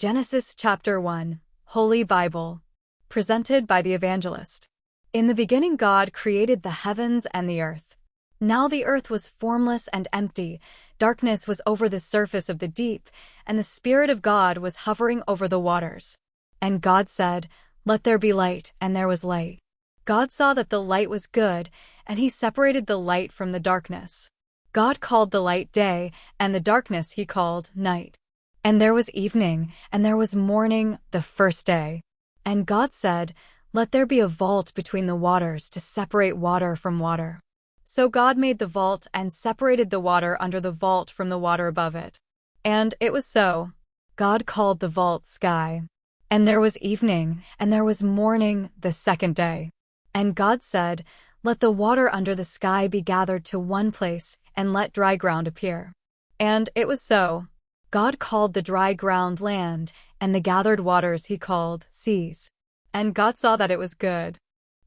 Genesis chapter 1, Holy Bible, presented by the evangelist. In the beginning God created the heavens and the earth. Now the earth was formless and empty, darkness was over the surface of the deep, and the Spirit of God was hovering over the waters. And God said, "Let there be light," and there was light. God saw that the light was good, and he separated the light from the darkness. God called the light day, and the darkness he called night. And there was evening, and there was morning, the first day. And God said, "Let there be a vault between the waters to separate water from water." So God made the vault and separated the water under the vault from the water above it. And it was so. God called the vault sky. And there was evening, and there was morning, the second day. And God said, "Let the water under the sky be gathered to one place, and let dry ground appear." And it was so. God called the dry ground land, and the gathered waters he called seas. And God saw that it was good.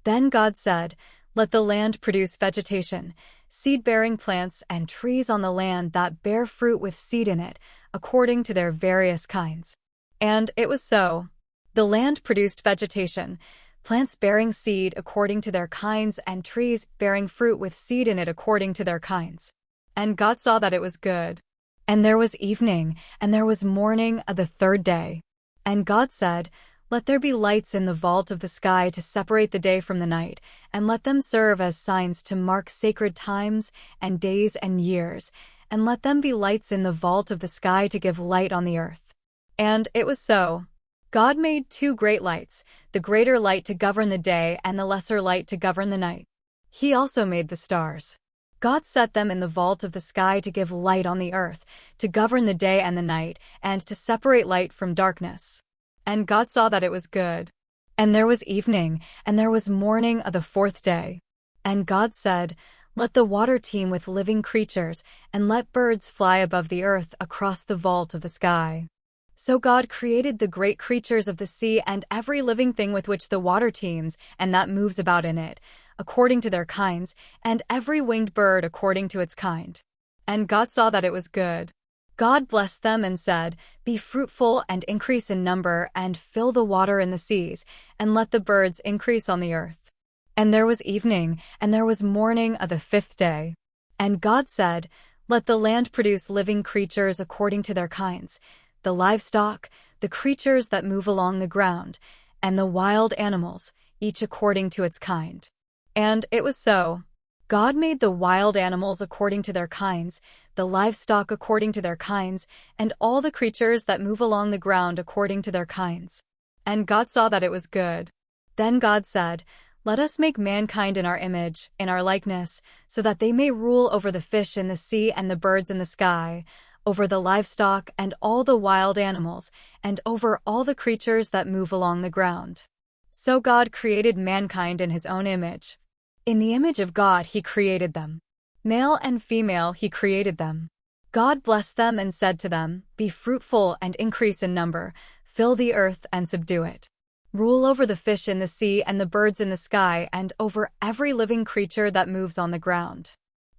Then God said, "Let the land produce vegetation, seed-bearing plants and trees on the land that bear fruit with seed in it, according to their various kinds." And it was so. The land produced vegetation, plants bearing seed according to their kinds, and trees bearing fruit with seed in it according to their kinds. And God saw that it was good. And there was evening, and there was morning, the third day. And God said, "Let there be lights in the vault of the sky to separate the day from the night, and let them serve as signs to mark sacred times and days and years, and let them be lights in the vault of the sky to give light on the earth." And it was so. God made two great lights, the greater light to govern the day and the lesser light to govern the night. He also made the stars. God set them in the vault of the sky to give light on the earth, to govern the day and the night, and to separate light from darkness. And God saw that it was good. And there was evening, and there was morning, the fourth day. And God said, "Let the water teem with living creatures, and let birds fly above the earth across the vault of the sky." So God created the great creatures of the sea and every living thing with which the water teems and that moves about in it, according to their kinds, and every winged bird according to its kind. And God saw that it was good. God blessed them and said, "Be fruitful and increase in number, and fill the water in the seas, and let the birds increase on the earth." And there was evening, and there was morning, the fifth day. And God said, "Let the land produce living creatures according to their kinds, the livestock, the creatures that move along the ground, and the wild animals, each according to its kind." And it was so. God made the wild animals according to their kinds, the livestock according to their kinds, and all the creatures that move along the ground according to their kinds. And God saw that it was good. Then God said, "Let us make mankind in our image, in our likeness, so that they may rule over the fish in the sea and the birds in the sky, over the livestock and all the wild animals, and over all the creatures that move along the ground." So God created mankind in his own image. In the image of God he created them. Male and female he created them. God blessed them and said to them, "Be fruitful and increase in number, fill the earth and subdue it. Rule over the fish in the sea and the birds in the sky and over every living creature that moves on the ground."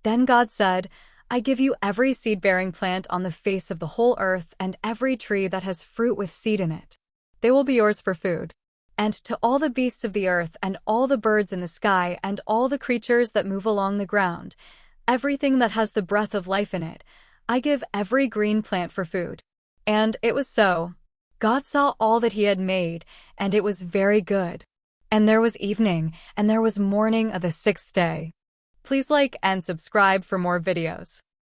Then God said, "I give you every seed-bearing plant on the face of the whole earth and every tree that has fruit with seed in it. They will be yours for food. And to all the beasts of the earth and all the birds in the sky and all the creatures that move along the ground, everything that has the breath of life in it, I give every green plant for food." And it was so. God saw all that he had made, and it was very good. And there was evening, and there was morning, the sixth day. Please like and subscribe for more videos.